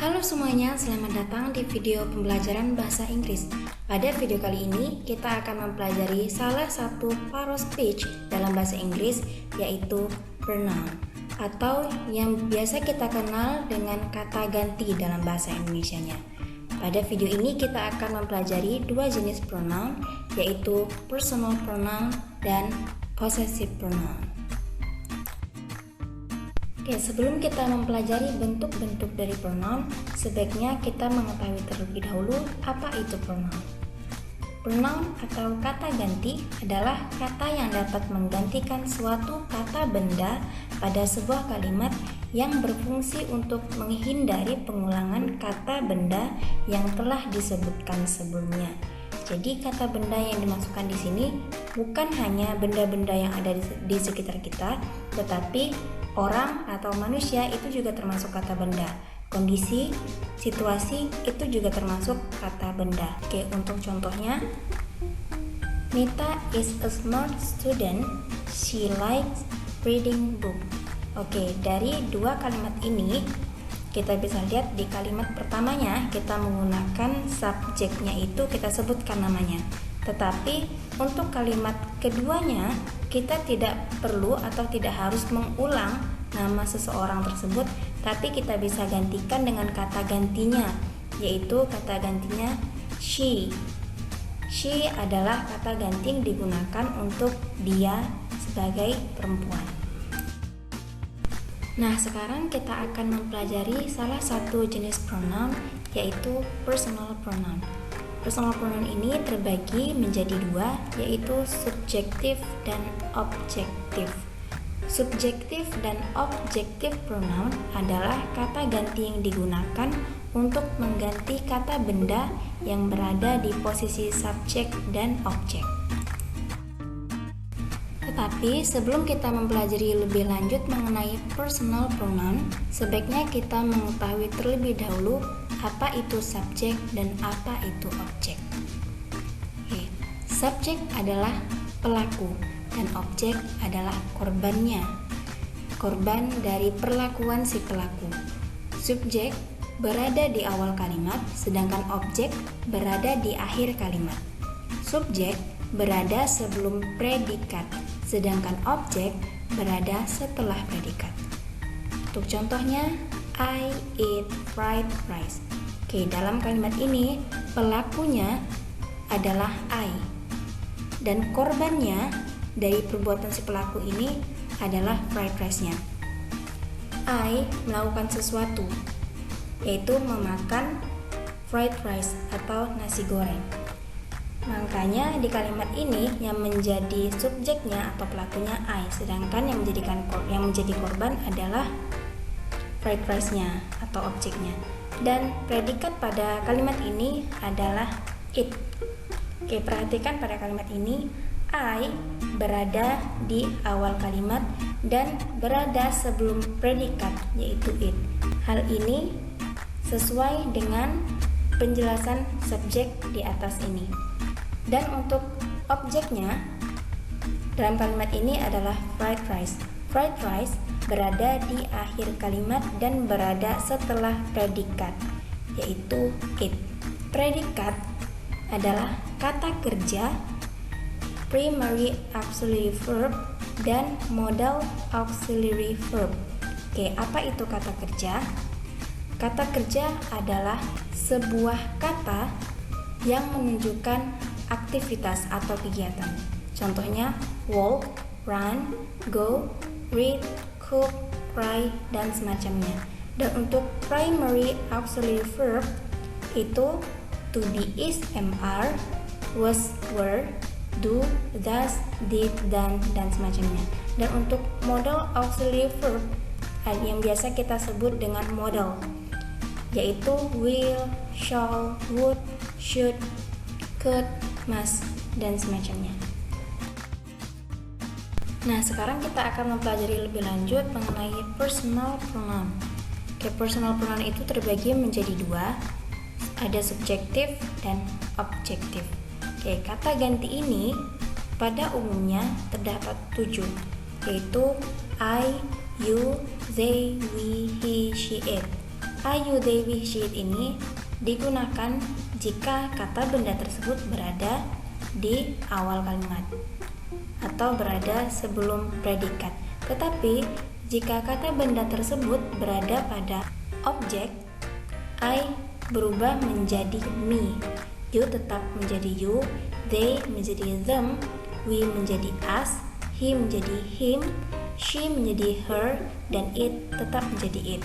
Halo semuanya, selamat datang di video pembelajaran bahasa Inggris. Pada video kali ini, kita akan mempelajari salah satu paro speech dalam bahasa Inggris, yaitu pronoun, atau yang biasa kita kenal dengan kata ganti dalam bahasa Indonesianya. Pada video ini kita akan mempelajari dua jenis pronoun, yaitu personal pronoun dan possessive pronoun. Oke, sebelum kita mempelajari bentuk-bentuk dari pronoun, sebaiknya kita mengetahui terlebih dahulu apa itu pronoun. Pronoun atau kata ganti adalah kata yang dapat menggantikan suatu kata benda pada sebuah kalimat yang berfungsi untuk menghindari pengulangan kata benda yang telah disebutkan sebelumnya. Jadi kata benda yang dimasukkan di sini bukan hanya benda-benda yang ada di sekitar kita, tetapi orang atau manusia itu juga termasuk kata benda. Kondisi, situasi itu juga termasuk kata benda. Oke, untuk contohnya, Nita is a smart student. She likes reading book. Oke, dari dua kalimat ini kita bisa lihat di kalimat pertamanya kita menggunakan subjeknya itu kita sebutkan namanya. Tetapi untuk kalimat keduanya kita tidak perlu atau tidak harus mengulang nama seseorang tersebut, tapi kita bisa gantikan dengan kata gantinya, yaitu kata gantinya she. She adalah kata ganti yang digunakan untuk dia sebagai perempuan. Nah, sekarang kita akan mempelajari salah satu jenis pronoun, yaitu personal pronoun. Personal pronoun ini terbagi menjadi dua, yaitu subjektif dan objektif. Subjektif dan objektif pronoun adalah kata ganti yang digunakan untuk mengganti kata benda yang berada di posisi subjek dan objek. Tetapi sebelum kita mempelajari lebih lanjut mengenai personal pronoun, sebaiknya kita mengetahui terlebih dahulu apa itu subjek dan apa itu objek. Oke, subjek adalah pelaku dan objek adalah korbannya, korban dari perlakuan si pelaku. Subjek berada di awal kalimat, sedangkan objek berada di akhir kalimat. Subjek berada sebelum predikat, sedangkan objek berada setelah predikat. Untuk contohnya, I eat fried rice. Oke, dalam kalimat ini pelakunya adalah I dan korbannya dari perbuatan si pelaku ini adalah fried rice-nya. I melakukan sesuatu, yaitu memakan fried rice atau nasi goreng. Makanya di kalimat ini yang menjadi subjeknya atau pelakunya I, sedangkan yang menjadi korban adalah fried rice-nya atau objeknya. Dan predikat pada kalimat ini adalah it. Oke, perhatikan pada kalimat ini I berada di awal kalimat dan berada sebelum predikat, yaitu it. Hal ini sesuai dengan penjelasan subjek di atas ini. Dan untuk objeknya dalam kalimat ini adalah fried rice. Fried rice berada di akhir kalimat dan berada setelah predikat, yaitu it. Predikat adalah kata kerja, primary auxiliary verb, dan modal auxiliary verb. Oke, apa itu kata kerja? Kata kerja adalah sebuah kata yang menunjukkan aktivitas atau kegiatan. Contohnya walk, run, go, read, cook, cry, dan semacamnya. Dan untuk primary auxiliary verb itu to be is, MR, was, were, do, thus, did, dan semacamnya. Dan untuk modal auxiliary verb yang biasa kita sebut dengan modal, yaitu will, shall, would, should, could, must, dan semacamnya. Nah, sekarang kita akan mempelajari lebih lanjut mengenai personal pronoun. Oke, personal pronoun itu terbagi menjadi dua, ada subjektif dan objektif. Oke, kata ganti ini pada umumnya terdapat 7, yaitu I, you, they, we, he, she, it. I, you, they, we, she, it ini digunakan jika kata benda tersebut berada di awal kalimat atau berada sebelum predikat. Tetapi jika kata benda tersebut berada pada objek, I berubah menjadi me, you tetap menjadi you, they menjadi them, we menjadi us, he menjadi him, she menjadi her, dan it tetap menjadi it.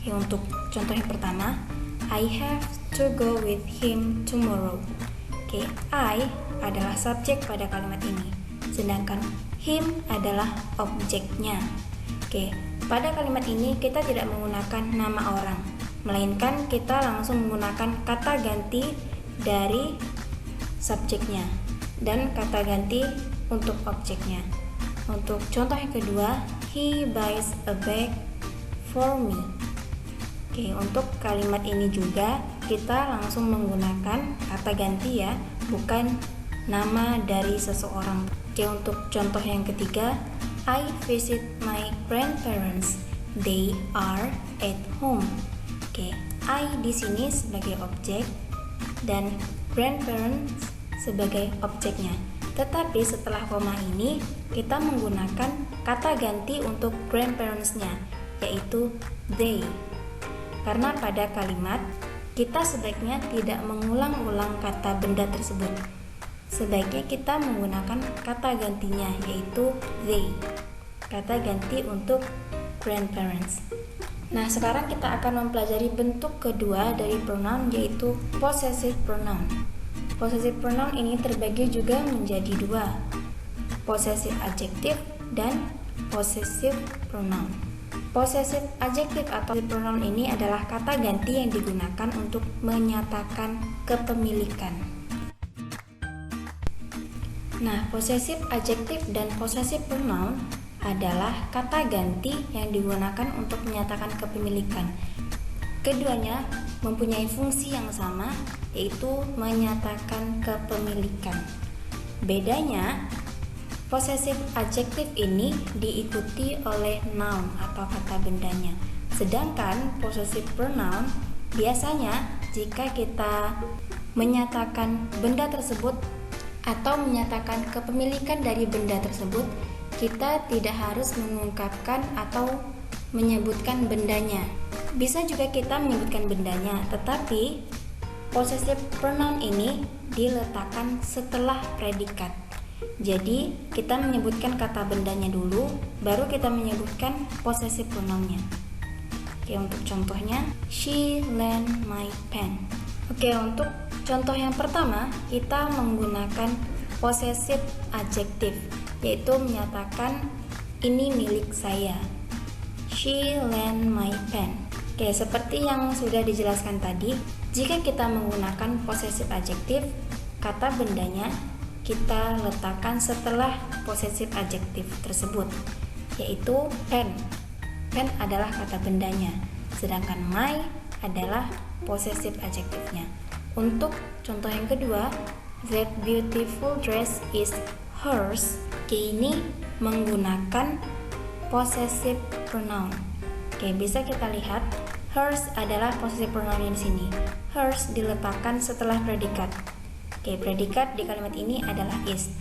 Oke, untuk contoh yang pertama, I have to go with him tomorrow. Oke, I adalah subjek pada kalimat ini, sedangkan him adalah objeknya. Oke, pada kalimat ini kita tidak menggunakan nama orang, melainkan kita langsung menggunakan kata ganti dari subjeknya dan kata ganti untuk objeknya. Untuk contoh yang kedua, he buys a bag for me. Oke, untuk kalimat ini juga kita langsung menggunakan kata ganti ya, bukan nama dari seseorang. Oke, untuk contoh yang ketiga, I visit my grandparents. They are at home. Oke, I di sini sebagai objek dan grandparents sebagai objeknya. Tetapi setelah koma ini kita menggunakan kata ganti untuk grandparents-nya, yaitu they. Karena pada kalimat kita sebaiknya tidak mengulang-ulang kata benda tersebut. Sebaiknya kita menggunakan kata gantinya, yaitu they. Kata ganti untuk grandparents. Nah, sekarang kita akan mempelajari bentuk kedua dari pronoun, yaitu possessive pronoun. Possessive pronoun ini terbagi juga menjadi dua, possessive adjective dan possessive pronoun. Possessive adjective atau pronoun ini adalah kata ganti yang digunakan untuk menyatakan kepemilikan. Nah, possessive adjective dan possessive pronoun adalah kata ganti yang digunakan untuk menyatakan kepemilikan. Keduanya mempunyai fungsi yang sama, yaitu menyatakan kepemilikan. Bedanya, possessive adjective ini diikuti oleh noun atau kata bendanya. Sedangkan possessive pronoun biasanya jika kita menyatakan benda tersebut atau menyatakan kepemilikan dari benda tersebut, kita tidak harus mengungkapkan atau menyebutkan bendanya. Bisa juga kita menyebutkan bendanya, tetapi possessive pronoun ini diletakkan setelah predikat. Jadi kita menyebutkan kata bendanya dulu, baru kita menyebutkan possessive pronounnya. Oke, untuk contohnya, she lent my pen. Oke, untuk contoh yang pertama, kita menggunakan possessive adjective, yaitu menyatakan ini milik saya. She lent my pen. Oke, seperti yang sudah dijelaskan tadi, jika kita menggunakan possessive adjective, kata bendanya kita letakkan setelah possessive adjective tersebut, yaitu pen. Pen adalah kata bendanya, sedangkan my adalah possessive adjective-nya. Untuk contoh yang kedua, that beautiful dress is hers. Ini menggunakan possessive pronoun. Oke, bisa kita lihat hers adalah possessive pronoun di sini. Hers diletakkan setelah predikat. Oke, predikat di kalimat ini adalah is.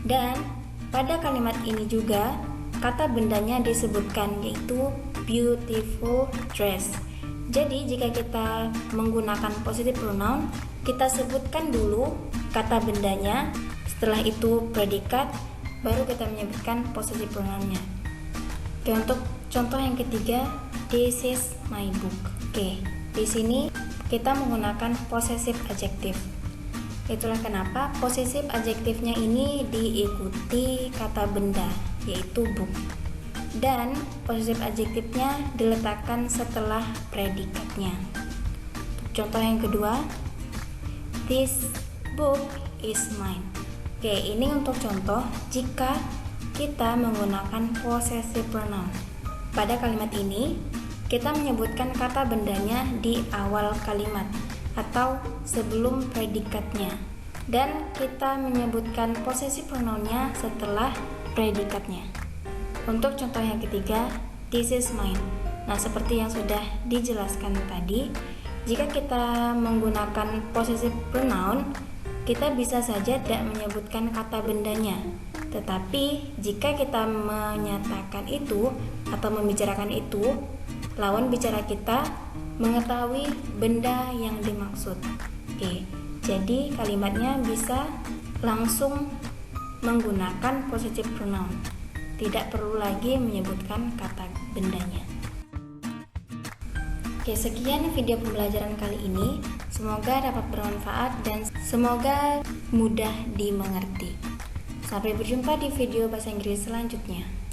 Dan pada kalimat ini juga kata bendanya disebutkan, yaitu beautiful dress. Jadi jika kita menggunakan possessive pronoun, kita sebutkan dulu kata bendanya, setelah itu predikat, baru kita menyebutkan possessive pronounnya. Oke, untuk contoh yang ketiga, this is my book. Oke, di sini kita menggunakan possessive adjective. Itulah kenapa possessive adjektifnya ini diikuti kata benda, yaitu book. Dan possessive adjektifnya diletakkan setelah predikatnya. Contoh yang kedua, this book is mine. Oke, ini untuk contoh jika kita menggunakan possessive pronoun. Pada kalimat ini, kita menyebutkan kata bendanya di awal kalimat atau sebelum predikatnya, dan kita menyebutkan possessive pronounnya setelah predikatnya. Untuk contoh yang ketiga, this is mine. Nah, seperti yang sudah dijelaskan tadi, jika kita menggunakan possessive pronoun, kita bisa saja tidak menyebutkan kata bendanya. Tetapi jika kita menyatakan itu atau membicarakan itu, lawan bicara kita mengetahui benda yang dimaksud. Oke, jadi kalimatnya bisa langsung menggunakan possessive pronoun. Tidak perlu lagi menyebutkan kata bendanya. Oke, sekian video pembelajaran kali ini. Semoga dapat bermanfaat dan semoga mudah dimengerti. Sampai berjumpa di video bahasa Inggris selanjutnya.